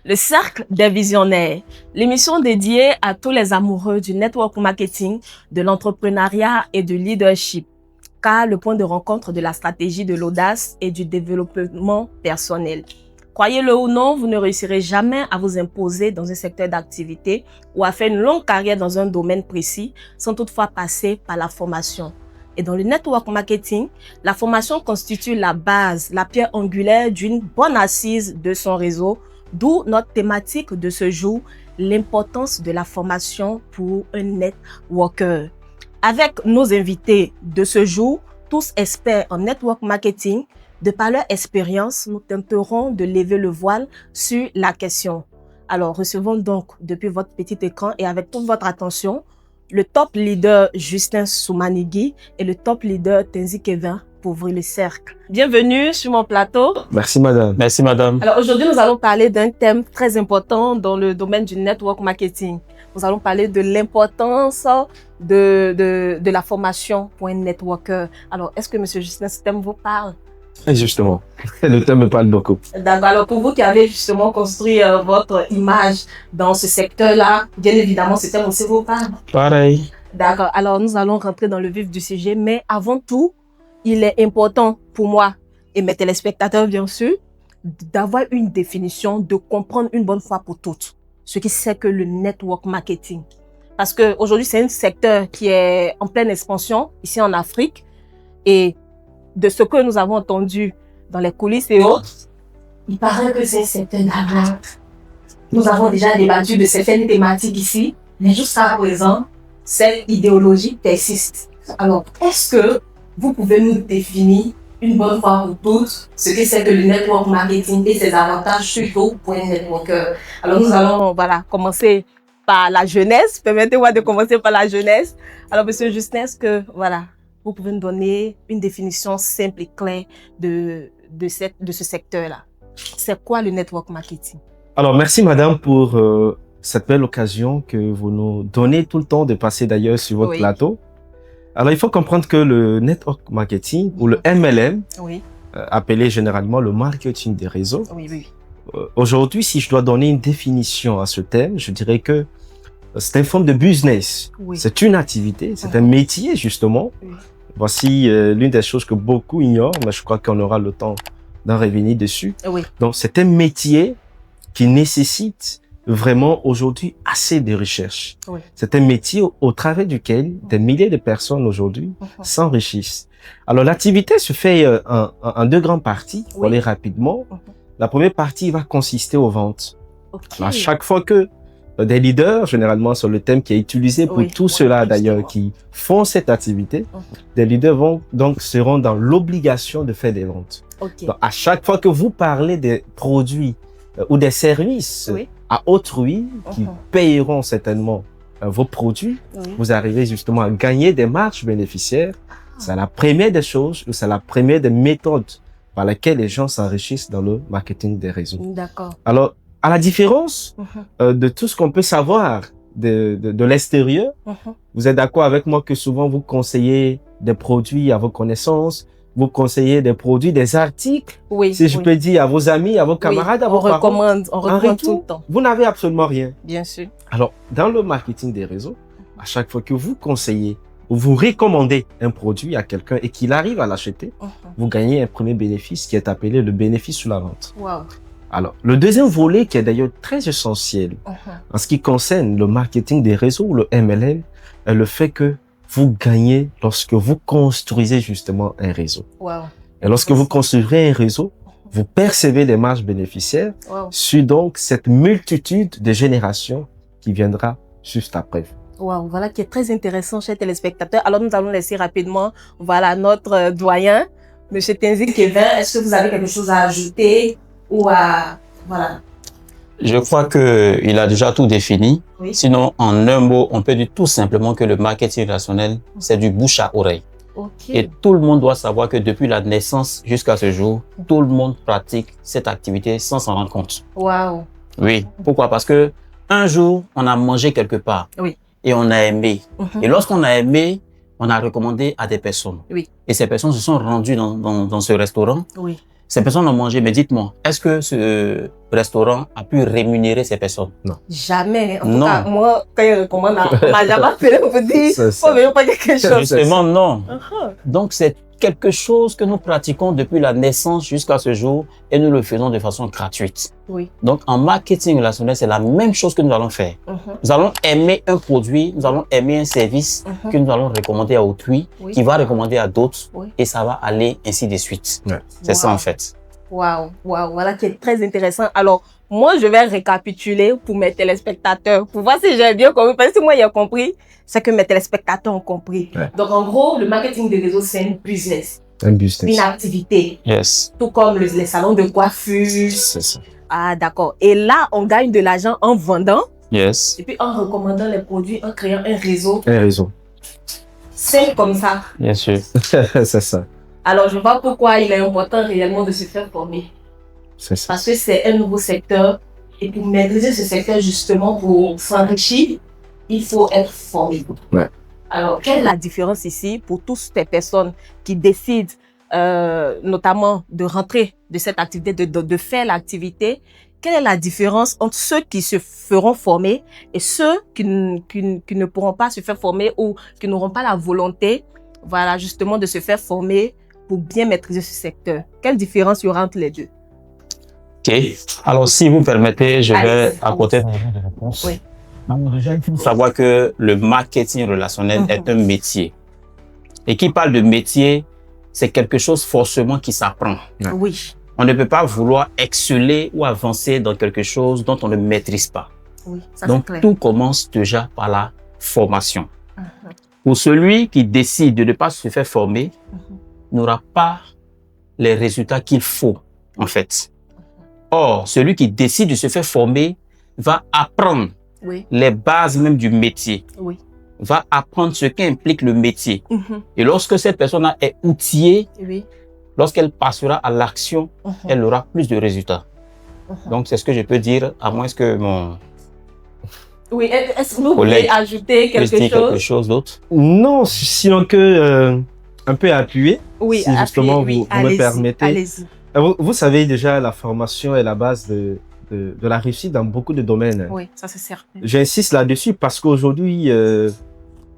Le Cercle des Visionnaires, l'émission dédiée à tous les amoureux du network marketing, de l'entrepreneuriat et du leadership, car le point de rencontre de la stratégie de l'audace et du développement personnel. Croyez-le ou non, vous ne réussirez jamais à vous imposer dans un secteur d'activité ou à faire une longue carrière dans un domaine précis sans toutefois passer par la formation. Et dans le network marketing, la formation constitue la base, la pierre angulaire d'une bonne assise de son réseau, d'où notre thématique de ce jour, l'importance de la formation pour un networker. Avec nos invités de ce jour, tous experts en network marketing, de par leur expérience, nous tenterons de lever le voile sur la question. Alors, recevons donc depuis votre petit écran et avec toute votre attention, le top leader Justin Soumanigui et le top leader Tenzi Kevin pour ouvrir le cercle. Bienvenue sur mon plateau. Merci madame. Merci madame. Alors aujourd'hui, nous allons parler d'un thème très important dans le domaine du network marketing. Nous allons parler de l'importance de la formation pour un networker. Alors, est-ce que monsieur Justin, ce thème vous parle? Justement, le thème me parle beaucoup. D'accord. Alors, pour vous qui avez justement construit votre image dans ce secteur-là, bien évidemment, ce thème aussi vous parle. Pareil. D'accord. Alors, nous allons rentrer dans le vif du sujet, mais avant tout, il est important pour moi et mes téléspectateurs, bien sûr, d'avoir une définition, de comprendre une bonne fois pour toutes ce qui c'est que le network marketing. Parce que aujourd'hui, c'est un secteur qui est en pleine expansion ici en Afrique et de ce que nous avons entendu dans les coulisses et autres, il paraît que c'est un secteur d'avenir. Nous avons déjà débattu de certaines thématiques ici, mais jusqu'à présent, cette idéologie persiste. Alors, est-ce que vous pouvez nous définir une bonne fois pour toutes ce que c'est que le network marketing et ses avantages surtout pour un networker? Alors, nous allons commencer par la jeunesse. Permettez-moi de commencer par la jeunesse. Alors, monsieur Justin, est-ce que vous pouvez nous donner une définition simple et claire de ce secteur-là? C'est quoi le network marketing? Alors, merci madame pour cette belle occasion que vous nous donnez tout le temps de passer d'ailleurs sur votre plateau. Alors, il faut comprendre que le network marketing ou le MLM, appelé généralement le marketing des réseaux, aujourd'hui, si je dois donner une définition à ce thème, je dirais que c'est une forme de business. C'est une activité, c'est un métier justement. Voici l'une des choses que beaucoup ignorent, mais je crois qu'on aura le temps d'en revenir dessus. Donc, c'est un métier qui nécessite vraiment aujourd'hui assez de recherche. C'est un métier au travers duquel des milliers de personnes aujourd'hui s'enrichissent. Alors, l'activité se fait en deux grandes parties, pour aller rapidement. La première partie va consister aux ventes. À chaque fois que des leaders, généralement sur le thème qui est utilisé pour tous ceux-là d'ailleurs qui font cette activité, des leaders seront dans l'obligation de faire des ventes. Donc, à chaque fois que vous parlez des produits ou des services à autrui qui payeront certainement vos produits, vous arrivez justement à gagner des marges bénéficiaires. C'est la première des choses, ou c'est la première des méthodes par laquelle les gens s'enrichissent dans le marketing des réseaux. D'accord. Alors, à la différence de tout ce qu'on peut savoir de l'extérieur, vous êtes d'accord avec moi que souvent vous conseillez des produits à vos connaissances, vous conseillez des produits, des articles, si je peux dire, à vos amis, à vos camarades, à vos parents. On recommande tout le temps. Vous n'avez absolument rien. Bien sûr. Alors, dans le marketing des réseaux, à chaque fois que vous conseillez ou vous recommandez un produit à quelqu'un et qu'il arrive à l'acheter, vous gagnez un premier bénéfice qui est appelé le bénéfice sur la vente. Alors, le deuxième volet qui est d'ailleurs très essentiel en ce qui concerne le marketing des réseaux ou le MLM est le fait que vous gagnez lorsque vous construisez justement un réseau. Et lorsque vous construisez un réseau, vous percevez des marges bénéficiaires sur donc cette multitude de générations qui viendra juste après. Voilà qui est très intéressant, chers téléspectateurs. Alors, nous allons laisser rapidement, notre doyen, monsieur Tenzi Kevin. Est-ce que vous avez quelque chose à ajouter ou à... Je crois qu'il a déjà tout défini. Sinon, en un mot, on peut dire tout simplement que le marketing relationnel, c'est du bouche à oreille. Et tout le monde doit savoir que depuis la naissance jusqu'à ce jour, tout le monde pratique cette activité sans s'en rendre compte. Oui. Pourquoi? Parce que un jour, on a mangé quelque part et on a aimé. Et lorsqu'on a aimé, on a recommandé à des personnes. Et ces personnes se sont rendues dans ce restaurant. Ces personnes ont mangé, mais dites-moi, est-ce que ce restaurant a pu rémunérer ces personnes? Non. Jamais. En tout cas, moi, quand il recommande, on m'a jamais appelé pour dire, faut venir pas quelque chose. Justement, non. Donc, c'est quelque chose que nous pratiquons depuis la naissance jusqu'à ce jour et nous le faisons de façon gratuite. Oui. Donc, en marketing relationnel, c'est la même chose que nous allons faire. Nous allons aimer un produit, nous allons aimer un service que nous allons recommander à autrui, qui va recommander à d'autres et ça va aller ainsi de suite. Ouais. C'est ça en fait. Waouh, voilà qui est très intéressant. Alors, moi, je vais récapituler pour mes téléspectateurs, pour voir si j'ai bien compris. Parce que moi, j'ai compris, c'est que mes téléspectateurs ont compris. Ouais. Donc, en gros, le marketing des réseaux, c'est un business. Un business. Une activité. Yes. Tout comme les salons de coiffure. C'est ça. Ah, d'accord. Et là, on gagne de l'argent en vendant. Yes. Et puis, en recommandant les produits, en créant un réseau. Un réseau. C'est comme ça. Bien sûr. C'est ça. Alors, je vois pourquoi il est important réellement de se faire former. C'est ça. Parce que c'est un nouveau secteur. Et pour maîtriser ce secteur, justement, pour s'enrichir, il faut être formé. Ouais. Alors, quelle est la différence ici pour toutes ces personnes qui décident notamment de rentrer de cette activité, de faire l'activité? Quelle est la différence entre ceux qui se feront former et ceux qui ne pourront pas se faire former ou qui n'auront pas la volonté, voilà, justement, de se faire former pour bien maîtriser ce secteur? Quelle différence il y aura entre les deux? Ok. Alors, si vous permettez, je vais apporter une réponse. Oui. Déjà, il faut savoir que le marketing relationnel est un métier. Et qui parle de métier, c'est quelque chose forcément qui s'apprend. Oui. On ne peut pas vouloir exceller ou avancer dans quelque chose dont on ne maîtrise pas. Oui, ça donc, clair. Tout commence déjà par la formation. Pour celui qui décide de ne pas se faire former, n'aura pas les résultats qu'il faut, en fait. Or, celui qui décide de se faire former va apprendre les bases même du métier. Va apprendre ce qu'implique le métier. Et lorsque cette personne est outillée, lorsqu'elle passera à l'action, elle aura plus de résultats. Donc, c'est ce que je peux dire, à moins que mon... Oui, est-ce que vous voulez ajouter quelque chose d'autre? Non, sinon que un peu appuyer, si justement vous me permettez. Allez-y. Vous savez déjà, la formation est la base de la réussite dans beaucoup de domaines. Oui, ça c'est certain. J'insiste là-dessus parce qu'aujourd'hui,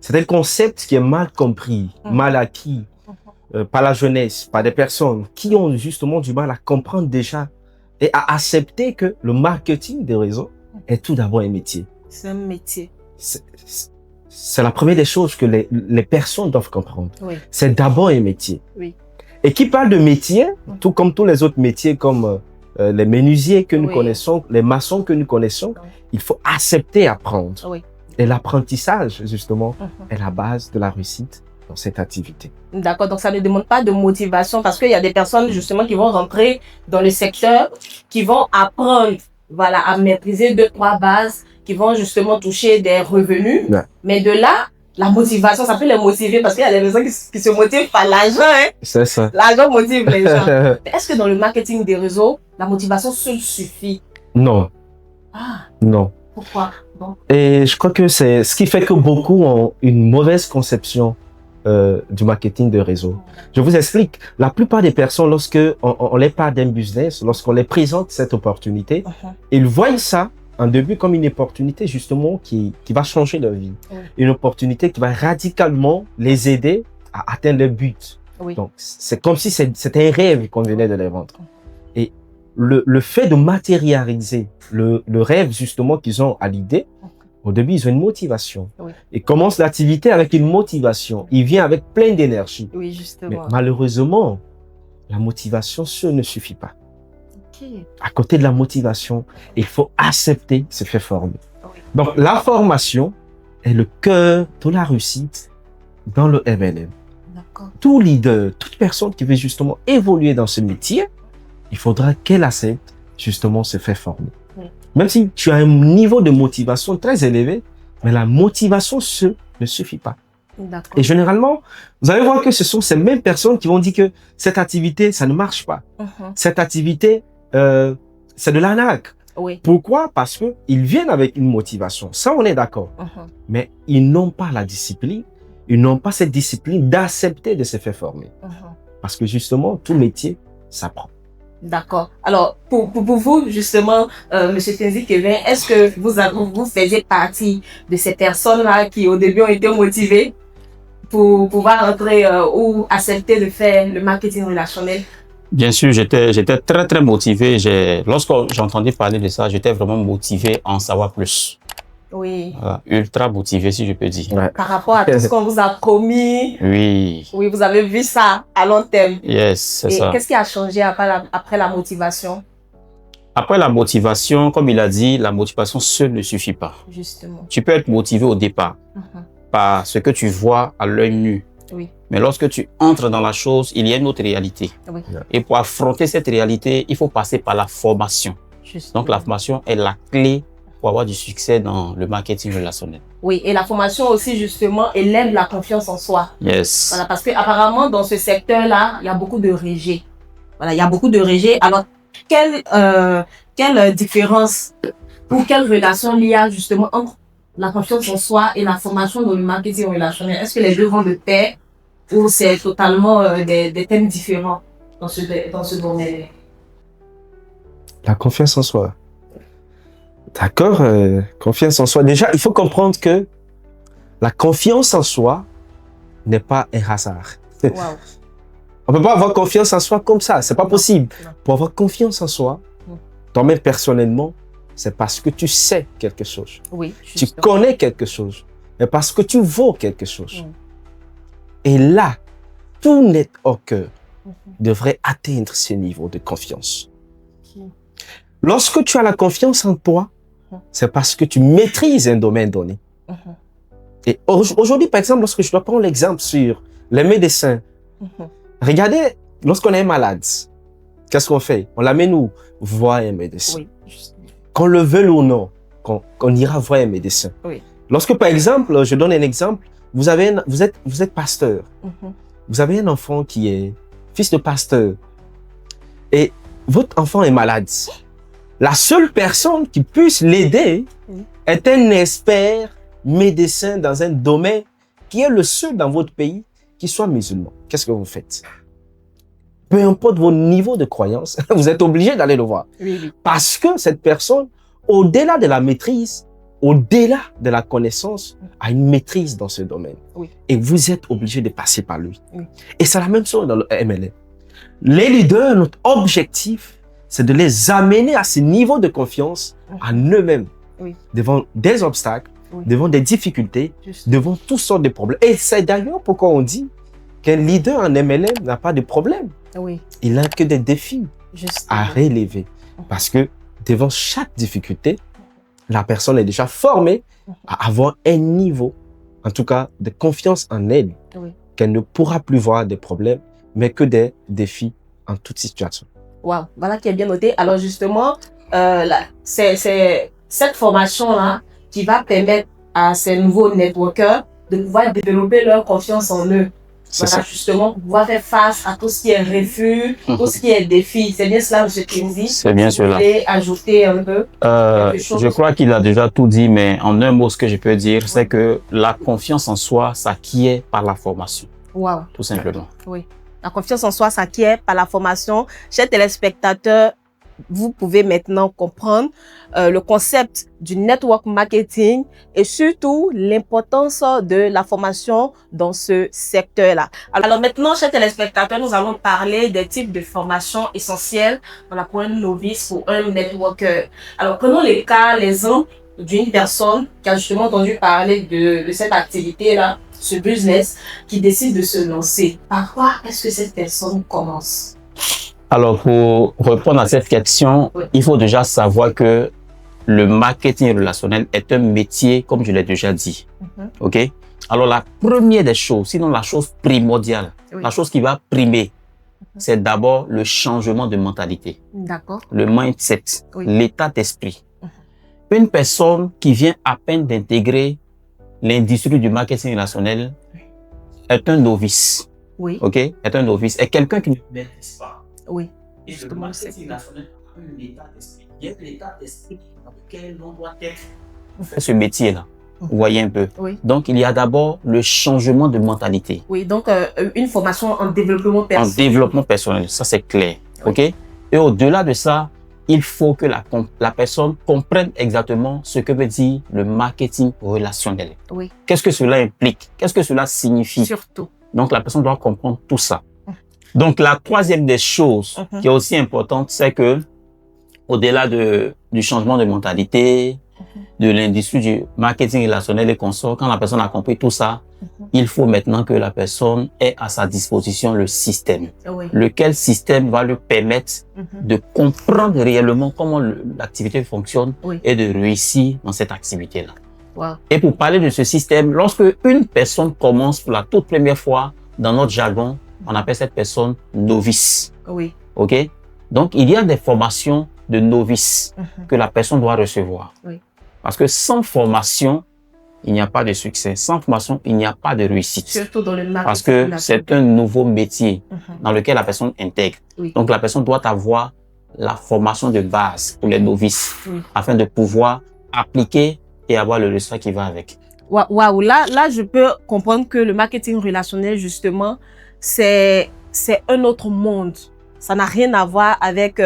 c'est un concept qui est mal compris, mal acquis par la jeunesse, par des personnes qui ont justement du mal à comprendre déjà et à accepter que le marketing des réseaux est tout d'abord un métier. C'est un métier. C'est la première des choses que les personnes doivent comprendre. C'est d'abord un métier. Et qui parle de métier, tout comme tous les autres métiers comme les menuisiers que nous connaissons, les maçons que nous connaissons, il faut accepter apprendre. Et l'apprentissage, justement, est la base de la réussite dans cette activité. D'accord, donc ça ne demande pas de motivation parce qu'il y a des personnes, justement, qui vont rentrer dans le secteur, qui vont apprendre, voilà, à maîtriser 2-3 bases, qui vont justement toucher des revenus. Mais de là, la motivation, ça peut les motiver parce qu'il y a des personnes qui se motivent par l'argent. Hein? C'est ça. L'argent motive les gens. Est-ce que dans le marketing des réseaux, la motivation seule suffit? Non. Ah. Non. Pourquoi? Bon. Et je crois que c'est ce qui fait que beaucoup ont une mauvaise conception du marketing de réseau. Je vous explique. La plupart des personnes, lorsque on les parle d'un business, lorsqu'on les présente cette opportunité, ils voient ça en début comme une opportunité justement qui va changer leur vie. Une opportunité qui va radicalement les aider à atteindre leur but. Donc, c'est comme si c'était un rêve qu'on venait de les vendre. Et le fait de matérialiser le rêve justement qu'ils ont à l'idée, au début, ils ont une motivation. Ils commencent l'activité avec une motivation. Ils viennent avec plein d'énergie. Oui, justement. Mais malheureusement, la motivation seule ne suffit pas. À côté de la motivation, il faut accepter se faire former. Donc, la formation est le cœur de la réussite dans le MLM. Tout leader, toute personne qui veut justement évoluer dans ce métier, il faudra qu'elle accepte justement se faire former. Même si tu as un niveau de motivation très élevé, mais la motivation seule ne suffit pas. Et généralement, vous allez voir que ce sont ces mêmes personnes qui vont dire que cette activité, ça ne marche pas. Cette activité, c'est de l'arnaque. Pourquoi? Parce que ils viennent avec une motivation. Ça, on est d'accord. Mais ils n'ont pas la discipline. Ils n'ont pas cette discipline d'accepter de se faire former. Parce que justement, tout métier s'apprend. D'accord. Alors, pour vous, justement, Monsieur Tenzi-Kevin, est-ce que vous faisiez partie de ces personnes-là qui, au début, ont été motivées pour pouvoir entrer ou accepter de faire le marketing relationnel? Bien sûr, j'étais très, très motivé. Lorsque j'entendais parler de ça, j'étais vraiment motivé à en savoir plus. Oui. Voilà, ultra motivé, si je peux dire. Ouais. Par rapport à tout ce qu'on vous a promis. Oui. Oui, vous avez vu ça à long terme. Yes, c'est ça. Qu'est-ce qui a changé après la motivation? Après la motivation, comme il a dit, la motivation seule ne suffit pas. Justement. Tu peux être motivé au départ par ce que tu vois à l'œil nu. Oui. Mais lorsque tu entres dans la chose, il y a une autre réalité. Oui. Et pour affronter cette réalité, il faut passer par la formation. Justement. Donc la formation est la clé pour avoir du succès dans le marketing relationnel. Oui, et la formation aussi, justement, élève la confiance en soi. Yes. Voilà, parce qu'apparemment, dans ce secteur-là, il y a beaucoup de rejets. Voilà, il y a beaucoup de rejets. Alors, quelle différence ou quelle relation il y a justement entre la confiance en soi et la formation dans le marketing relationnel? Est-ce que les deux vont de pair ou c'est totalement des thèmes différents dans ce domaine? La confiance en soi. D'accord, confiance en soi. Déjà, il faut comprendre que la confiance en soi n'est pas un hasard. Wow. On ne peut pas avoir confiance en soi comme ça, c'est pas possible. Non. Pour avoir confiance en soi, toi-même personnellement, c'est parce que tu sais quelque chose. Oui, tu connais quelque chose. Et parce que tu vaux quelque chose. Et là, tout networker devrait atteindre ce niveau de confiance. Lorsque tu as la confiance en toi, c'est parce que tu maîtrises un domaine donné. Et aujourd'hui, par exemple, lorsque je dois prendre l'exemple sur les médecins, regardez, lorsqu'on est malade, qu'est-ce qu'on fait? On l'amène où? Voir un médecin. Oui. Qu'on le veuille ou non, qu'on ira voir un médecin. Oui. Lorsque, par exemple, je donne un exemple, vous êtes pasteur. Vous avez un enfant qui est fils de pasteur. Et votre enfant est malade. La seule personne qui puisse l'aider est un expert médecin dans un domaine qui est le seul dans votre pays qui soit musulman. Qu'est-ce que vous faites? Peu importe vos niveaux de croyance, vous êtes obligé d'aller le voir. Oui. Parce que cette personne, au-delà de la maîtrise, au-delà de la connaissance, a une maîtrise dans ce domaine. Oui. Et vous êtes obligé de passer par lui. Oui. Et c'est la même chose dans le MLM. Les leaders, notre objectif, c'est de les amener à ce niveau de confiance en eux-mêmes, devant des obstacles, devant des difficultés, devant toutes sortes de problèmes. Et c'est d'ailleurs pourquoi on dit qu'un leader en MLM n'a pas de problème. Il n'a que des défis à relever. Parce que devant chaque difficulté, la personne est déjà formée à avoir un niveau, en tout cas, de confiance en elle, qu'elle ne pourra plus voir des problèmes, mais que des défis en toute situation. Wow, voilà qui est bien noté. Alors justement, c'est cette formation-là qui va permettre à ces nouveaux networkers de pouvoir développer leur confiance en eux. Voilà, justement, pour pouvoir faire face à tout ce qui est refus, tout ce qui est défi. C'est bien cela, M. Tenzi? C'est bien cela. Vous voulez ajouter un peu quelque chose? Je crois qu'il a déjà tout dit, mais en un mot, ce que je peux dire, c'est que la confiance en soi s'acquiert par la formation. Wow. Tout simplement. Oui. La confiance en soi s'acquiert par la formation. Chers téléspectateurs, vous pouvez maintenant comprendre le concept du network marketing et surtout l'importance de la formation dans ce secteur-là. Alors maintenant, chers téléspectateurs, nous allons parler des types de formations essentielles pour un novice, pour un networker. Alors prenons les exemples d'une personne qui a justement entendu parler de cette activité-là, ce business, qui décide de se lancer. Par quoi est-ce que cette personne commence? Alors, pour répondre à cette question, il faut déjà savoir que le marketing relationnel est un métier, comme je l'ai déjà dit. OK? Alors, la première des choses, sinon la chose primordiale, la chose qui va primer, c'est d'abord le changement de mentalité. D'accord. Le mindset, l'état d'esprit. Une personne qui vient à peine d'intégrer l'industrie du marketing relationnel est un novice. OK? Est un novice. Est quelqu'un qui ne maîtrise pas. Et le marketing relationnel a un état d'esprit. Il y a l'état d'esprit dans lequel l'on doit être pour faire ce métier-là. Vous voyez un peu. Donc, il y a d'abord le changement de mentalité. Donc une formation en développement personnel. En développement personnel, ça c'est clair. OK? Et au-delà de ça, il faut que la personne comprenne exactement ce que veut dire le marketing relationnel. Oui. Qu'est-ce que cela implique? Qu'est-ce que cela signifie? Surtout. Donc, la personne doit comprendre tout ça. Donc, la troisième des choses qui est aussi importante, c'est que au-delà du changement de mentalité, de l'industrie du marketing relationnel et consorts, quand la personne a compris tout ça, il faut maintenant que la personne ait à sa disposition le système. Oui. Lequel système va lui permettre de comprendre réellement comment l'activité fonctionne et de réussir dans cette activité-là. Wow. Et pour parler de ce système, lorsque une personne commence pour la toute première fois, dans notre jargon, on appelle cette personne novice. Oui. OK? Donc, il y a des formations de novice que la personne doit recevoir. Oui. Parce que sans formation, il n'y a pas de succès. Sans formation, il n'y a pas de réussite. Surtout dans le marketing. Parce que c'est un nouveau métier dans lequel la personne intègre. Oui. Donc, la personne doit avoir la formation de base pour les novices afin de pouvoir appliquer et avoir le résultat qui va avec. Waouh, là, je peux comprendre que le marketing relationnel, justement, c'est un autre monde. Ça n'a rien à voir avec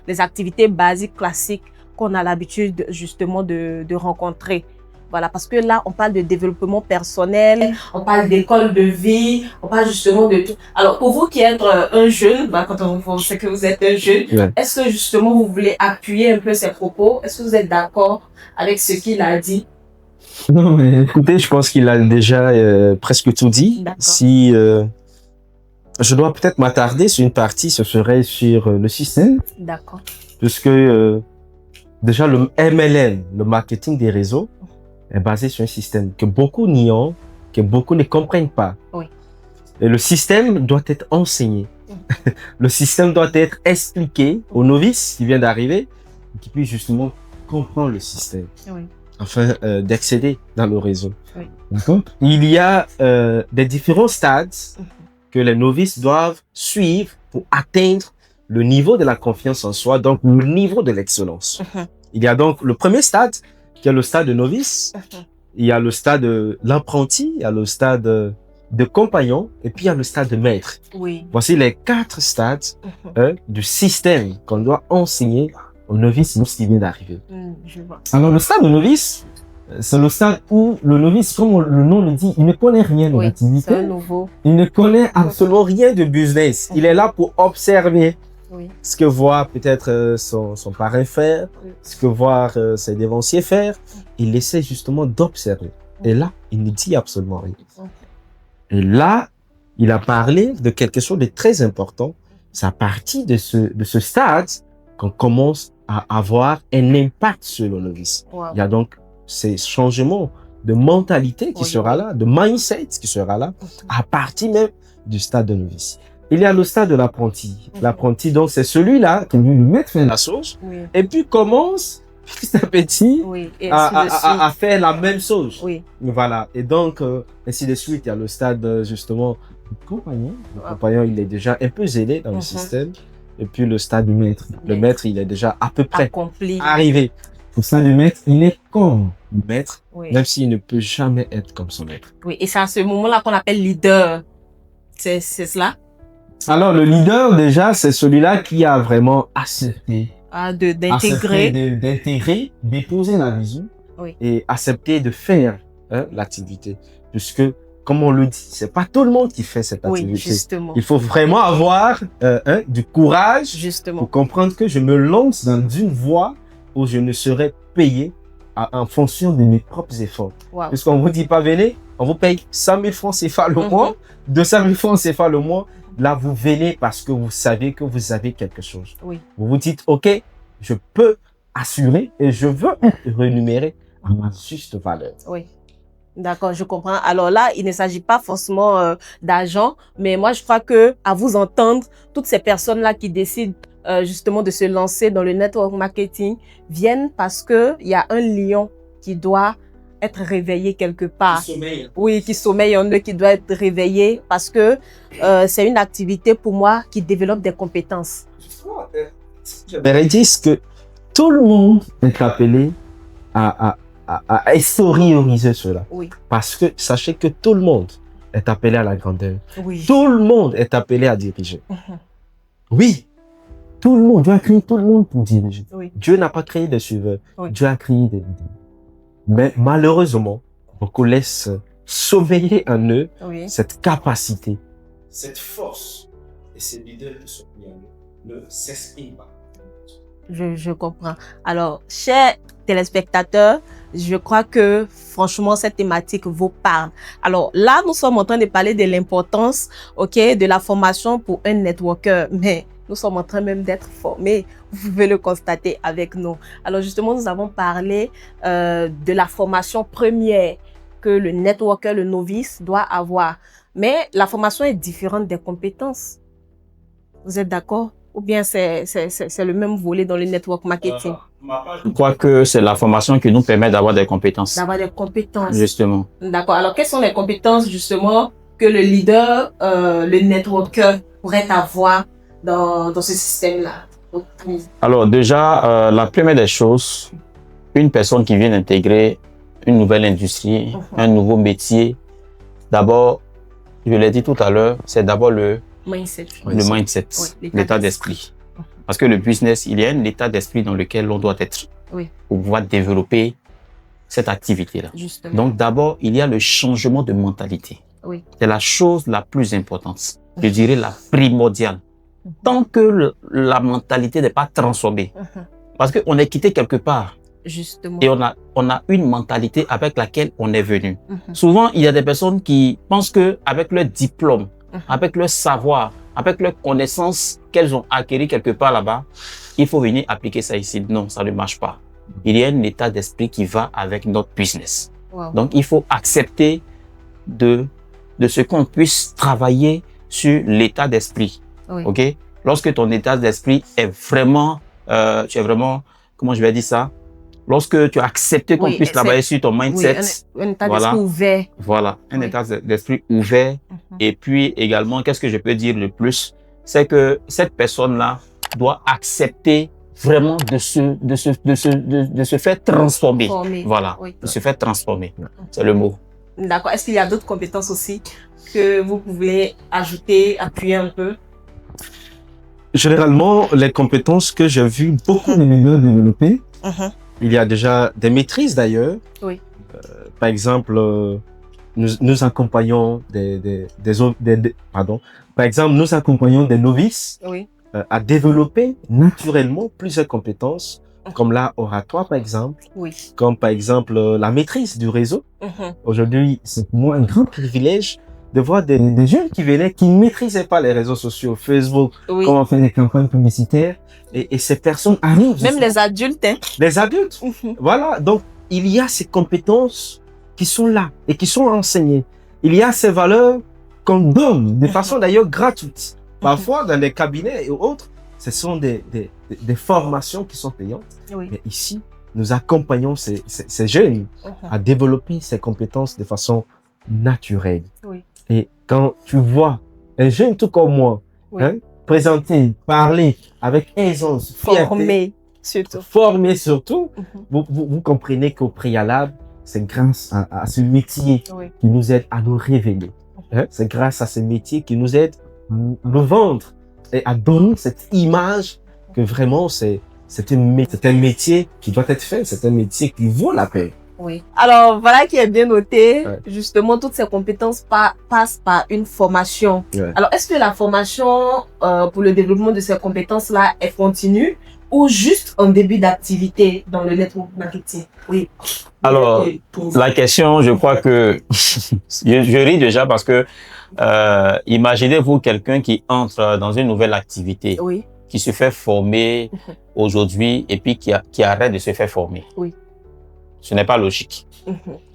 les activités basiques, classiques qu'on a l'habitude justement de rencontrer. Voilà, parce que là, on parle de développement personnel, on parle d'école de vie, on parle justement de tout. Alors, pour vous qui êtes un jeune, quand on sait que vous êtes un jeune, est-ce que justement vous voulez appuyer un peu ses propos? Est-ce que vous êtes d'accord avec ce qu'il a dit? Non, mais écoutez, je pense qu'il a déjà presque tout dit. Si je dois peut-être m'attarder sur une partie, ce serait sur le système. D'accord. Puisque déjà le MLM, le marketing des réseaux, est basé sur un système que beaucoup nient, que beaucoup ne comprennent pas. Oui. Et le système doit être enseigné. Le système doit être expliqué aux novices qui viennent d'arriver, qui puissent justement comprendre le système. Oui. Afin d'accéder dans le réseau. Oui. D'accord? Il y a des différents stades que les novices doivent suivre pour atteindre le niveau de la confiance en soi, donc le niveau de l'excellence. Il y a donc le premier stade, qui est le stade de novice. Il y a le stade de l'apprenti, il y a le stade de compagnon, et puis il y a le stade de maître. Oui. Voici les 4 stades du système qu'on doit enseigner aux novices lorsqu'il vient d'arriver. Je vois. Alors, le stade de novice, c'est le stade où le novice, comme le nom le dit, il ne connaît rien de l'activité. C'est un nouveau. Il ne connaît absolument rien de business. Il est là pour observer ce que voit peut-être son parrain faire, ce que voit ses dévanciers faire. Il essaie justement d'observer. Et là, il ne dit absolument rien. Et là, il a parlé de quelque chose de très important. C'est à partir de ce stade qu'on commence à avoir un impact sur le novice. Il y a donc ces changements de mentalité qui sera là, de mindset qui sera là, à partir même du stade de novice. Il y a le stade de l'apprenti. L'apprenti, donc, c'est celui-là qui veut lui mettre fin à la sauce et puis commence petit à petit à faire la même chose. Voilà. Et donc, ainsi de suite, il y a le stade, justement, du compagnon. Le compagnon, il est déjà un peu zélé dans le système. Et puis, le stade du maître. Le maître, il est déjà à peu près arrivé. Le stade du maître, il est comme le maître, même s'il ne peut jamais être comme son maître. Oui, et c'est à ce moment-là qu'on appelle leader. C'est cela? Alors, le leader, déjà, c'est celui-là qui a vraiment accepté. D'intégrer, d'épouser la vision et accepter de faire l'activité. Puisque, comme on le dit, c'est pas tout le monde qui fait cette activité. Justement. Il faut vraiment avoir du courage pour comprendre que je me lance dans une voie où je ne serai payé en fonction de mes propres efforts. Puisqu'on vous dit pas venez, on vous paye 100 000 francs CFA le mois, 200 000 francs CFA le mois. Là, vous venez parce que vous savez que vous avez quelque chose. Vous vous dites, OK, je peux assurer et je veux être rémunéré à ma juste valeur. Oui. D'accord, je comprends. Alors là, il ne s'agit pas forcément d'argent, mais moi, je crois que à vous entendre, toutes ces personnes-là qui décident justement de se lancer dans le network marketing viennent parce que il y a un lion qui doit être réveillé quelque part. Qui sommeille. Oui, qui sommeille en eux, qui doit être réveillé parce que c'est une activité pour moi qui développe des compétences. Ils disent que tout le monde est appelé à extérioriser cela. Parce que sachez que tout le monde est appelé à la grandeur. Tout le monde est appelé à diriger. Oui. tout le monde, Dieu a créé tout le monde pour diriger. Oui. Dieu n'a pas créé des suiveurs. Oui. Dieu a créé des leaders. Mais malheureusement, beaucoup laissent sommeiller en eux cette capacité, cette force. Et ces leaders qui sont mis en eux ne s'expriment pas. Je comprends. Alors, chers téléspectateurs, je crois que franchement, cette thématique vous parle. Alors là, nous sommes en train de parler de l'importance, de la formation pour un networker. Mais nous sommes en train même d'être formés. Vous pouvez le constater avec nous. Alors justement, nous avons parlé de la formation première que le networker, le novice, doit avoir. Mais la formation est différente des compétences. Vous êtes d'accord? Ou bien c'est le même volet dans le network marketing? Je crois que c'est la formation qui nous permet d'avoir des compétences. D'avoir des compétences. Justement. D'accord. Alors, quelles sont les compétences, justement, que le leader, le networker pourrait avoir dans ce système-là? Alors, déjà, la première des choses, une personne qui vient d'intégrer une nouvelle industrie, un nouveau métier, d'abord, je l'ai dit tout à l'heure, c'est d'abord le mindset, l'état d'esprit. Parce que le business, il y a un état d'esprit dans lequel l'on doit être pour pouvoir développer cette activité-là. Donc d'abord, il y a le changement de mentalité. C'est la chose la plus importante, je dirais la primordiale. Tant que la mentalité n'est pas transformée, parce qu'on est quitté quelque part. Justement. Et on a une mentalité avec laquelle on est venu. Souvent, il y a des personnes qui pensent que avec leur diplôme, avec leur savoir, avec leur connaissance qu'elles ont acquis quelque part là-bas, il faut venir appliquer ça ici. Non, ça ne marche pas. Il y a un état d'esprit qui va avec notre business. Donc, il faut accepter de ce qu'on puisse travailler sur l'état d'esprit. OK? Lorsque ton état d'esprit est vraiment, tu es vraiment, comment je vais dire ça? Lorsque tu as accepté qu'on puisse travailler sur ton mindset, un état d'esprit ouvert. Voilà, un état d'esprit ouvert. Et puis également, qu'est-ce que je peux dire le plus? C'est que cette personne-là doit accepter vraiment de se faire transformer. Voilà, de se faire transformer. C'est le mot. D'accord. Est-ce qu'il y a d'autres compétences aussi que vous pouvez ajouter, appuyer un peu? Généralement, les compétences que j'ai vu beaucoup de leaders développer, il y a déjà des maîtrises d'ailleurs. Par exemple, nous accompagnons par exemple, nous accompagnons des novices à développer naturellement plusieurs compétences, comme l'oratoire par exemple, comme par exemple la maîtrise du réseau. Aujourd'hui, c'est pour moi un grand privilège de voir des jeunes qui venaient, qui ne maîtrisaient pas les réseaux sociaux, Facebook, comment faire des campagnes publicitaires. Et ces personnes arrivent. Même les adultes. Les adultes. Voilà. Donc, il y a ces compétences qui sont là et qui sont enseignées. Il y a ces valeurs qu'on donne de façon d'ailleurs gratuite. Parfois, dans les cabinets et autres, ce sont des formations qui sont payantes. Mais ici, nous accompagnons ces jeunes à développer ces compétences de façon naturelle. Et quand tu vois un jeune tout comme moi, présenter, parler avec aisance, fierté, formé surtout, vous comprenez qu'au préalable, c'est grâce à ce métier qui nous aide à nous révéler. C'est grâce à ce métier qui nous aide à nous vendre et à donner cette image que vraiment c'est un métier qui doit être fait, c'est un métier qui vaut la peine. Alors, voilà qui est bien noté. Justement, toutes ces compétences passent par une formation. Alors, est-ce que la formation pour le développement de ces compétences-là est continue ou juste en début d'activité dans le network marketing? Alors, la question, je crois que je ris déjà parce que imaginez-vous quelqu'un qui entre dans une nouvelle activité, qui se fait former aujourd'hui et puis qui arrête de se faire former. Ce n'est pas logique.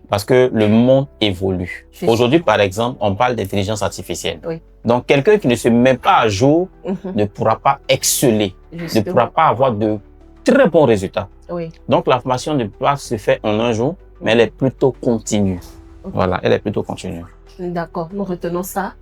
Parce que le monde évolue. Aujourd'hui, par exemple, on parle d'intelligence artificielle. Donc, quelqu'un qui ne se met pas à jour ne pourra pas exceller, ne pourra pas avoir de très bons résultats. Donc, la formation ne peut pas se faire en un jour, mais elle est plutôt continue. Voilà, elle est plutôt continue. D'accord, nous retenons ça.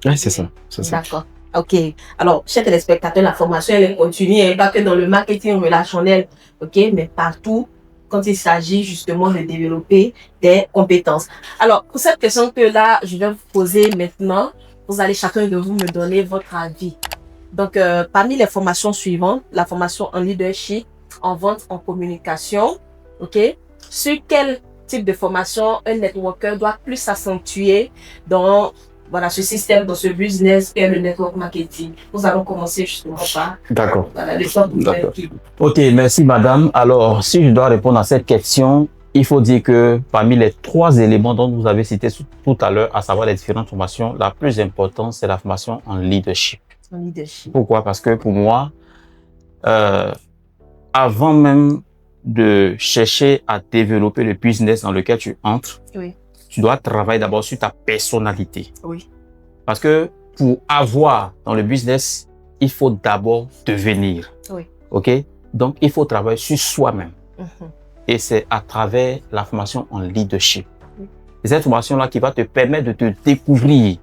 Oui, c'est ça. D'accord. OK. Alors, chers téléspectateurs, la formation, elle est continue, pas que dans le marketing relationnel, mais partout, quand il s'agit justement de développer des compétences. Alors, pour cette question que là, je vais vous poser maintenant, vous allez chacun de vous me donner votre avis. Donc, parmi les formations suivantes, la formation en leadership, en vente, en communication, ok? Sur quel type de formation un networker doit plus s'accentuer dans voilà, ce système, dans ce business qu'est le network marketing? Nous allons commencer justement par voilà, les sortes de Ok, merci madame. Alors, si je dois répondre à cette question, il faut dire que parmi les 3 éléments dont vous avez cité tout à l'heure, à savoir les différentes formations, la plus importante, c'est la formation en leadership. En leadership. Pourquoi? Parce que pour moi, avant même de chercher à développer le business dans lequel tu entres, oui, tu dois travailler d'abord sur ta personnalité. Oui. Parce que pour avoir dans le business, il faut d'abord devenir. Oui. OK? Donc, il faut travailler sur soi-même. Et c'est à travers la formation en leadership. Oui. Et cette formation-là qui va te permettre de te découvrir.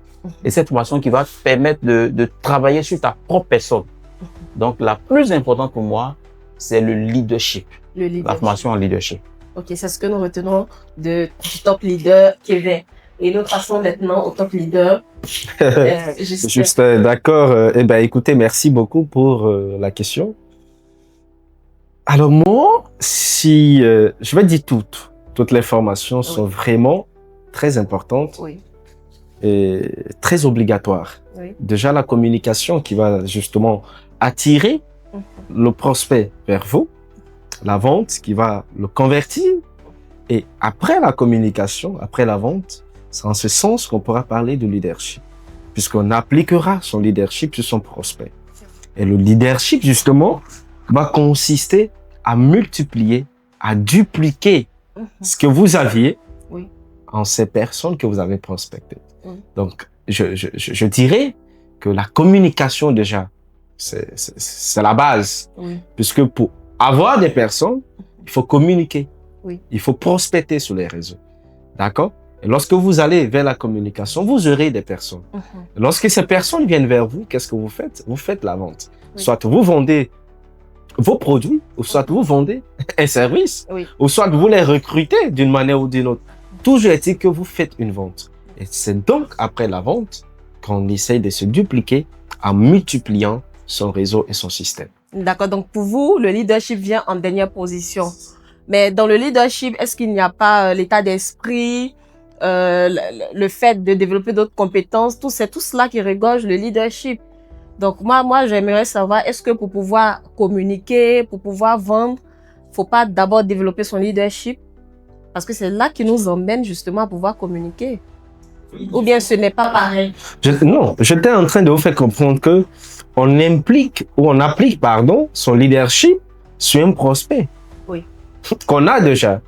Et cette formation qui va te permettre de travailler sur ta propre personne. Donc, la plus importante pour moi, c'est le leadership. La formation en leadership. Ok, c'est ce que nous retenons du top leader Kevin. Et nous passons maintenant au top leader. Juste d'accord. Eh ben, écoutez, merci beaucoup pour la question. Alors moi, si je vais dire toutes les formations sont vraiment très importantes et très obligatoires. Oui. Déjà la communication qui va justement attirer le prospect vers vous, la vente qui va le convertir, et après la communication, après la vente, c'est en ce sens qu'on pourra parler de leadership, puisqu'on appliquera son leadership sur son prospect. Et le leadership, justement, va consister à multiplier, à dupliquer ce que vous aviez en ces personnes que vous avez prospectées. Donc, je dirais que la communication, déjà, c'est la base. Puisque pour avoir des personnes, il faut communiquer. Il faut prospecter sur les réseaux. D'accord? Et lorsque vous allez vers la communication, vous aurez des personnes. Lorsque ces personnes viennent vers vous, qu'est-ce que vous faites? Vous faites la vente. Soit vous vendez vos produits, ou soit vous vendez un service, ou soit vous les recrutez d'une manière ou d'une autre. Toujours est-il que vous faites une vente. Et c'est donc après la vente qu'on essaye de se dupliquer en multipliant son réseau et son système. D'accord. Donc, pour vous, le leadership vient en dernière position. Mais dans le leadership, est-ce qu'il n'y a pas l'état d'esprit, le fait de développer d'autres compétences, tout cela qui regorge le leadership? Donc, moi, j'aimerais savoir, est-ce que pour pouvoir communiquer, pour pouvoir vendre, faut pas d'abord développer son leadership? Parce que c'est là qui nous emmène justement à pouvoir communiquer. Ou bien ce n'est pas pareil? Non, j'étais en train de vous faire comprendre que on applique son leadership sur un prospect. Oui. Qu'on a déjà.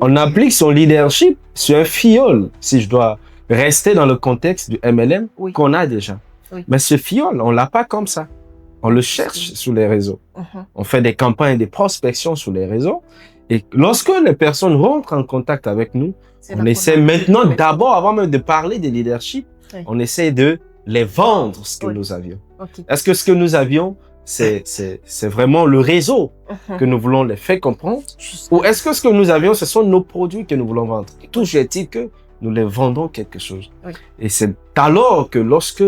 On applique son leadership sur un filleul, si je dois rester dans le contexte du MLM, qu'on a déjà. Oui. Mais ce filleul, on l'a pas comme ça. On le cherche sur les réseaux. On fait des campagnes de prospection sur les réseaux. Et lorsque les personnes rentrent en contact avec nous, on essaie maintenant d'abord, avant même de parler de leadership, on essaie de les vendre ce que nous avions. Est-ce que ce que nous avions, c'est vraiment le réseau que nous voulons les faire comprendre? Ou est-ce que ce que nous avions, ce sont nos produits que nous voulons vendre? Toujours est-il que nous les vendons quelque chose. Et c'est alors que lorsque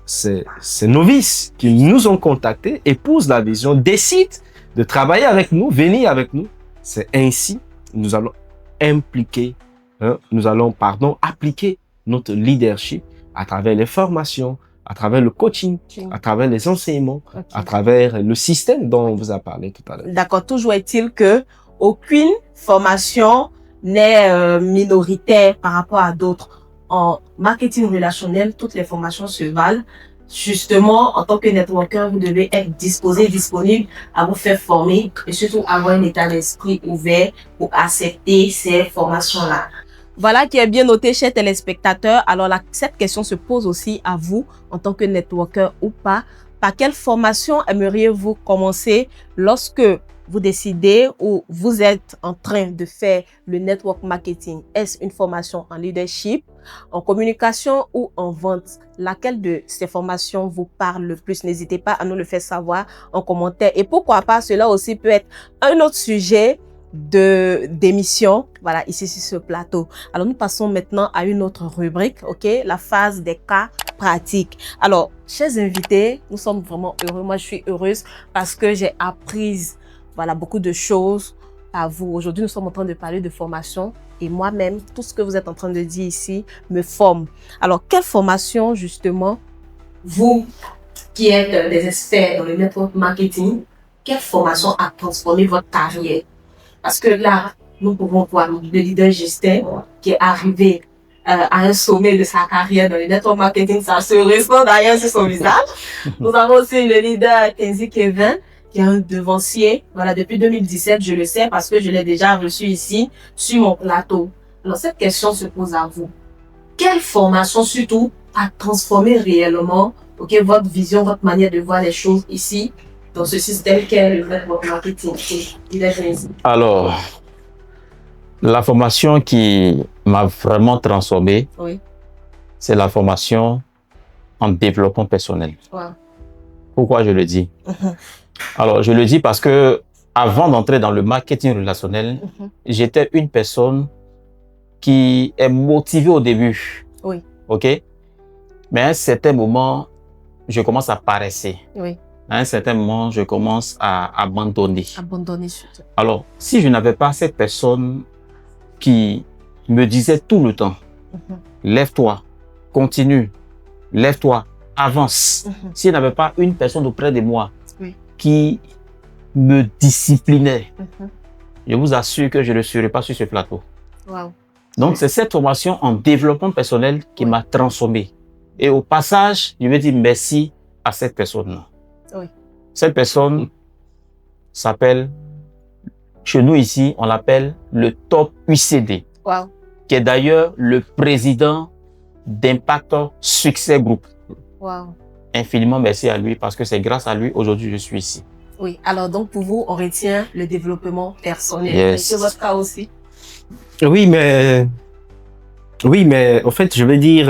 ces novices qui nous ont contactés, épousent la vision, décident de travailler avec nous, venir avec nous, c'est ainsi nous allons appliquer notre leadership à travers les formations, à travers le coaching, à travers les enseignements, à travers le système dont on vous a parlé tout à l'heure. D'accord. Toujours est-il que aucune formation n'est minoritaire par rapport à d'autres. En marketing relationnel, toutes les formations se valent. Justement, en tant que networker, vous devez être disponible à vous faire former et surtout avoir un état d'esprit ouvert pour accepter ces formations-là. Voilà qui est bien noté, chers téléspectateurs. Alors, cette question se pose aussi à vous, en tant que networker ou pas. Par quelle formation aimeriez-vous commencer lorsque vous décidez ou vous êtes en train de faire le network marketing? Est-ce une formation en leadership, en communication ou en vente? Laquelle de ces formations vous parle le plus? N'hésitez pas à nous le faire savoir en commentaire. Et pourquoi pas, cela aussi peut être un autre sujet d'émissions, voilà, ici sur ce plateau. Alors, nous passons maintenant à une autre rubrique, ok, la phase des cas pratiques. Alors, chers invités, nous sommes vraiment heureux. Moi, je suis heureuse parce que j'ai appris, voilà, beaucoup de choses à vous. Aujourd'hui, nous sommes en train de parler de formation et moi-même, tout ce que vous êtes en train de dire ici me forme. Alors, quelle formation, justement, vous qui êtes des experts dans le network marketing, quelle formation a transformé votre carrière? Parce que là, nous pouvons voir le leader Justin qui est arrivé à un sommet de sa carrière dans le network marketing. Ça se ressent d'ailleurs sur son visage. Nous avons aussi le leader Kenzie Kevin qui est un devancier. Voilà, depuis 2017, je le sais parce que je l'ai déjà reçu ici sur mon plateau. Alors, cette question se pose à vous. Quelle formation surtout a transformé réellement votre vision, votre manière de voir les choses ici dans ce système qu'est le network marketing? Alors, la formation qui m'a vraiment transformé, oui, c'est la formation en développement personnel. Wow. Pourquoi je le dis? Alors, je le dis parce que avant d'entrer dans le marketing relationnel, j'étais une personne qui est motivée au début. Oui. OK? Mais à un certain moment, je commence à paresser. Oui. À un certain moment, je commence à abandonner. Abandonner surtout. Alors, si je n'avais pas cette personne qui me disait tout le temps, lève-toi, continue, lève-toi, avance. S'il n'y avait pas une personne auprès de moi qui me disciplinait, je vous assure que je ne serais pas sur ce plateau. Wow. Donc, c'est cette formation en développement personnel qui m'a transformé. Et au passage, je veux dire merci à cette personne-là. Oui. Cette personne s'appelle, chez nous ici, on l'appelle le top UCD, wow, qui est d'ailleurs le président d'Impact Success Group. Wow. Infiniment merci à lui parce que c'est grâce à lui aujourd'hui je suis ici. Oui, alors donc pour vous, on retient le développement personnel. Yes. C'est votre cas aussi? Oui, mais en fait, je vais dire,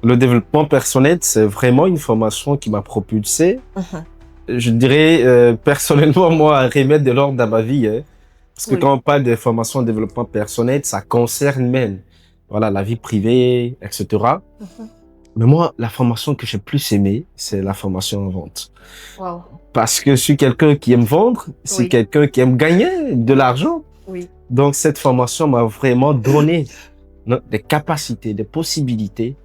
le développement personnel, c'est vraiment une formation qui m'a propulsé. Je dirais, personnellement, moi, un remède de l'ordre dans ma vie. Hein, parce que quand on parle de formation en développement personnel, ça concerne même, voilà, la vie privée, etc. Mais moi, la formation que j'ai plus aimée, c'est la formation en vente. Wow. Parce que je suis quelqu'un qui aime vendre, c'est quelqu'un qui aime gagner de l'argent. Oui. Donc, cette formation m'a vraiment donné des capacités, des possibilités,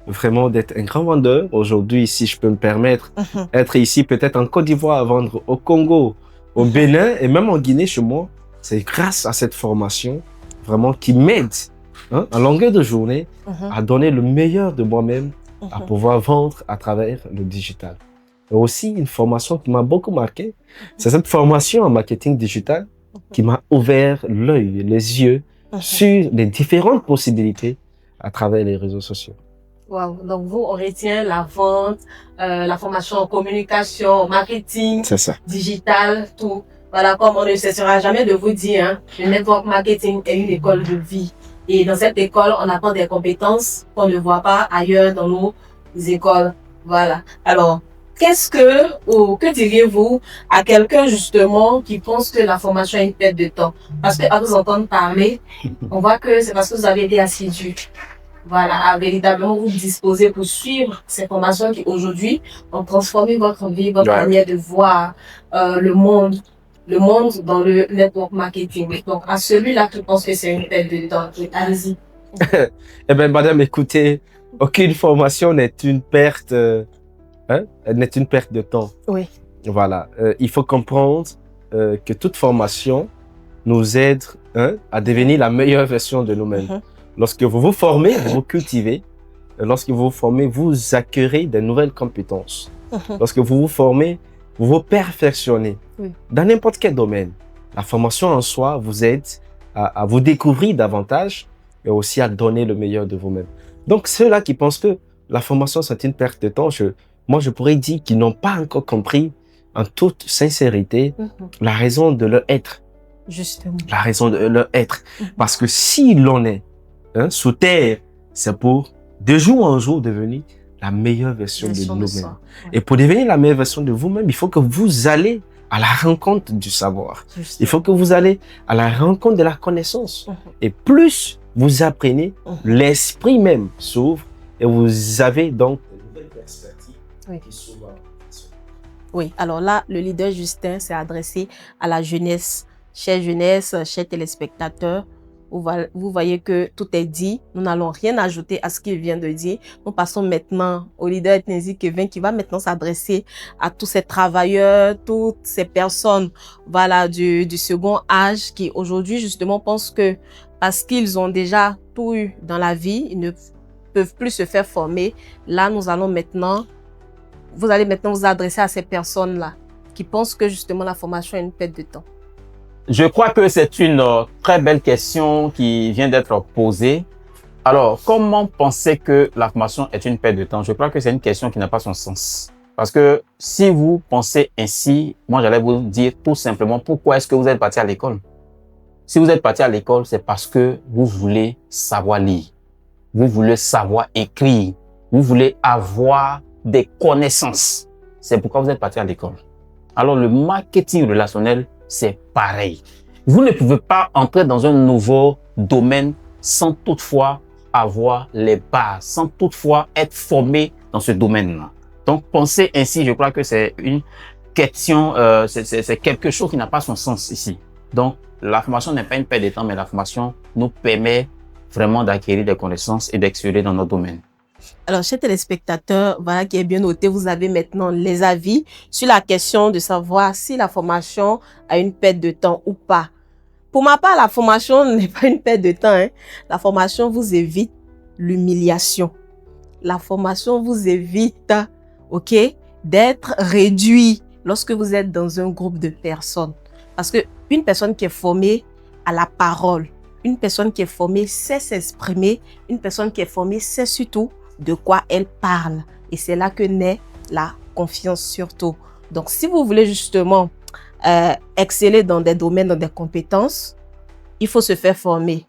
vraiment d'être un grand vendeur. Aujourd'hui, si je peux me permettre, être ici peut-être en Côte d'Ivoire à vendre au Congo, au Bénin et même en Guinée chez moi, c'est grâce à cette formation vraiment qui m'aide en longueur de journée à donner le meilleur de moi-même, à pouvoir vendre à travers le digital. Et aussi, une formation qui m'a beaucoup marqué, c'est cette formation en marketing digital qui m'a ouvert l'œil, les yeux sur les différentes possibilités à travers les réseaux sociaux. Wow. Donc vous, on retient la vente, la formation en communication, marketing, digital, tout. Voilà, comme on ne cessera jamais de vous dire, hein, le network marketing est une école de vie. Et dans cette école, on apprend des compétences qu'on ne voit pas ailleurs dans nos écoles. Voilà. Alors, que diriez-vous à quelqu'un justement qui pense que la formation est une perte de temps? Parce qu'à vous entendre parler, on voit que c'est parce que vous avez été assidu. Voilà, à véritablement vous disposer pour suivre ces formations qui aujourd'hui ont transformé votre vie, votre manière de voir le monde dans le network marketing. Donc, à celui-là qui pense que c'est une perte de temps, allez-y. Eh bien, madame, écoutez, aucune formation n'est une perte, n'est une perte de temps. Oui. Voilà, il faut comprendre que toute formation nous aide à devenir la meilleure version de nous-mêmes. Lorsque vous vous formez, vous vous cultivez. Lorsque vous vous formez, vous acquérez de nouvelles compétences. Lorsque vous vous formez, vous vous perfectionnez. Oui. Dans n'importe quel domaine, la formation en soi vous aide à vous découvrir davantage et aussi à donner le meilleur de vous-même. Donc, ceux-là qui pensent que la formation, c'est une perte de temps, moi, je pourrais dire qu'ils n'ont pas encore compris, en toute sincérité, la raison de leur être. Justement. La raison de leur être. Parce que si l'on est sous terre, c'est pour de jour en jour devenir la meilleure version de nous-mêmes. Et pour devenir la meilleure version de vous-même, il faut que vous allez à la rencontre du savoir. Il faut que vous allez à la rencontre de la connaissance. Et plus vous apprenez, l'esprit même s'ouvre et vous avez donc de nouvelles perspectives qui s'ouvrent. Oui, alors là, le leader Justin s'est adressé à la jeunesse. Chère jeunesse, chers téléspectateurs, vous voyez que tout est dit. Nous n'allons rien ajouter à ce qu'il vient de dire. Nous passons maintenant au leader Etnezi Kevin qui va maintenant s'adresser à tous ces travailleurs, toutes ces personnes voilà, du second âge qui aujourd'hui justement pensent que parce qu'ils ont déjà tout eu dans la vie, ils ne peuvent plus se faire former. Là, vous allez maintenant vous adresser à ces personnes-là qui pensent que justement la formation est une perte de temps. Je crois que c'est une très belle question qui vient d'être posée. Alors, comment penser que la formation est une perte de temps? Je crois que c'est une question qui n'a pas son sens. Parce que si vous pensez ainsi, moi j'allais vous dire tout simplement pourquoi est-ce que vous êtes parti à l'école. Si vous êtes parti à l'école, c'est parce que vous voulez savoir lire. Vous voulez savoir écrire. Vous voulez avoir des connaissances. C'est pourquoi vous êtes parti à l'école. Alors, le marketing relationnel, c'est pareil. Vous ne pouvez pas entrer dans un nouveau domaine sans toutefois avoir les bases, sans toutefois être formé dans ce domaine-là. Donc, penser ainsi, je crois que c'est une question, c'est quelque chose qui n'a pas son sens ici. Donc, la formation n'est pas une perte de temps, mais la formation nous permet vraiment d'acquérir des connaissances et d'exceller dans notre domaine. Alors, chers téléspectateurs, voilà qui est bien noté, vous avez maintenant les avis sur la question de savoir si la formation a une perte de temps ou pas. Pour ma part, la formation n'est pas une perte de temps. Hein. La formation vous évite l'humiliation. La formation vous évite, ok, d'être réduit lorsque vous êtes dans un groupe de personnes. Parce que une personne qui est formée à la parole, une personne qui est formée sait s'exprimer, une personne qui est formée sait surtout de quoi elle parle. Et c'est là que naît la confiance surtout. Donc, si vous voulez justement exceller dans des domaines, dans des compétences, il faut se faire former.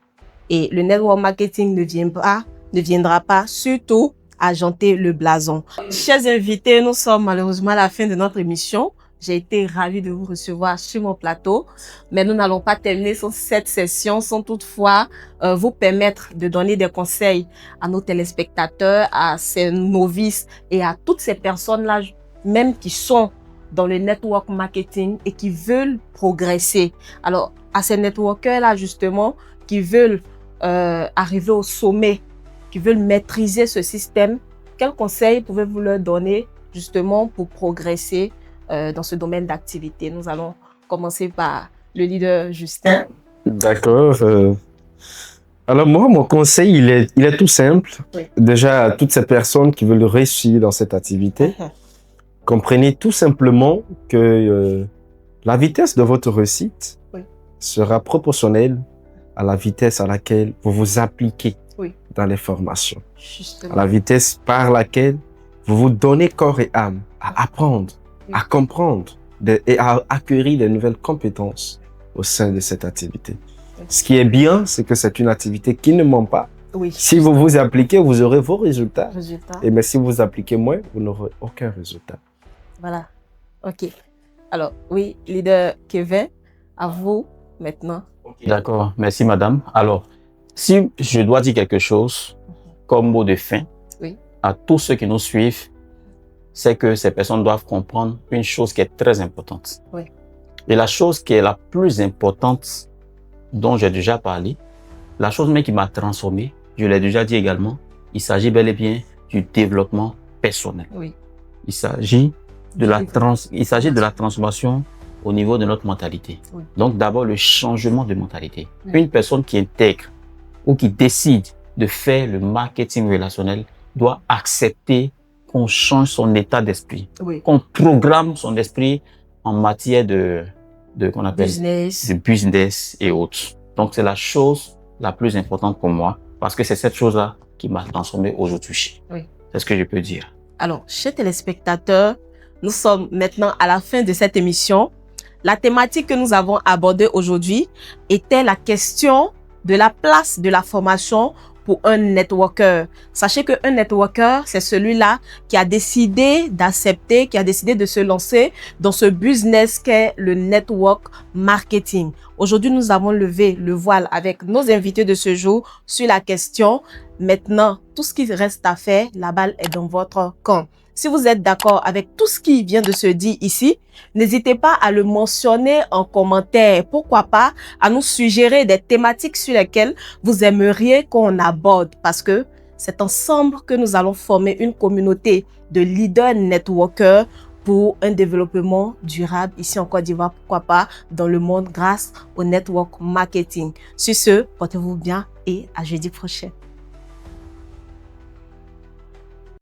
Et le network marketing ne viendra pas surtout agenter le blason. Chers invités, nous sommes malheureusement à la fin de notre émission. J'ai été ravie de vous recevoir sur mon plateau, mais nous n'allons pas terminer cette session sans toutefois vous permettre de donner des conseils à nos téléspectateurs, à ces novices et à toutes ces personnes-là, même qui sont dans le network marketing et qui veulent progresser. Alors, à ces networkers-là, justement, qui veulent arriver au sommet, qui veulent maîtriser ce système, quels conseils pouvez-vous leur donner justement pour progresser dans ce domaine d'activité? Nous allons commencer par le leader Justin. D'accord. Alors moi, mon conseil, il est tout simple. Oui. Déjà, à toutes ces personnes qui veulent réussir dans cette activité, comprenez tout simplement que la vitesse de votre réussite sera proportionnelle à la vitesse à laquelle vous vous appliquez dans les formations. Justement. À la vitesse par laquelle vous vous donnez corps et âme à apprendre, à comprendre et à acquérir de nouvelles compétences au sein de cette activité. Ce qui est bien, c'est que c'est une activité qui ne ment pas. Oui. Si vous vous appliquez, vous aurez vos résultats. Et mais si vous appliquez moins, vous n'aurez aucun résultat. Voilà. OK. Alors, oui, leader Kevin, à vous maintenant. D'accord. Merci, madame. Alors, si je dois dire quelque chose comme mot de fin à tous ceux qui nous suivent, c'est que ces personnes doivent comprendre une chose qui est très importante. Oui. Et la chose qui est la plus importante, dont j'ai déjà parlé, la chose même qui m'a transformé, je l'ai déjà dit également, il s'agit bel et bien du développement personnel. Oui. Il s'agit de la transformation au niveau de notre mentalité. Oui. Donc d'abord le changement de mentalité. Oui. Une personne qui intègre ou qui décide de faire le marketing relationnel doit accepter qu'on change son état d'esprit, qu'on programme son esprit en matière de qu'on appelle de business et autres. Donc c'est la chose la plus importante pour moi parce que c'est cette chose-là qui m'a transformé aujourd'hui. Oui. C'est ce que je peux dire. Alors, chers téléspectateurs, nous sommes maintenant à la fin de cette émission. La thématique que nous avons abordée aujourd'hui était la question de la place de la formation pour un networker. Sachez qu'un networker, c'est celui-là qui a décidé d'accepter, qui a décidé de se lancer dans ce business qu'est le network marketing. Aujourd'hui, nous avons levé le voile avec nos invités de ce jour sur la question. Maintenant, tout ce qui reste à faire, la balle est dans votre camp. Si vous êtes d'accord avec tout ce qui vient de se dire ici, n'hésitez pas à le mentionner en commentaire. Pourquoi pas à nous suggérer des thématiques sur lesquelles vous aimeriez qu'on aborde, parce que c'est ensemble que nous allons former une communauté de leaders networkers pour un développement durable ici en Côte d'Ivoire, pourquoi pas dans le monde grâce au network marketing. Sur ce, portez-vous bien et à jeudi prochain.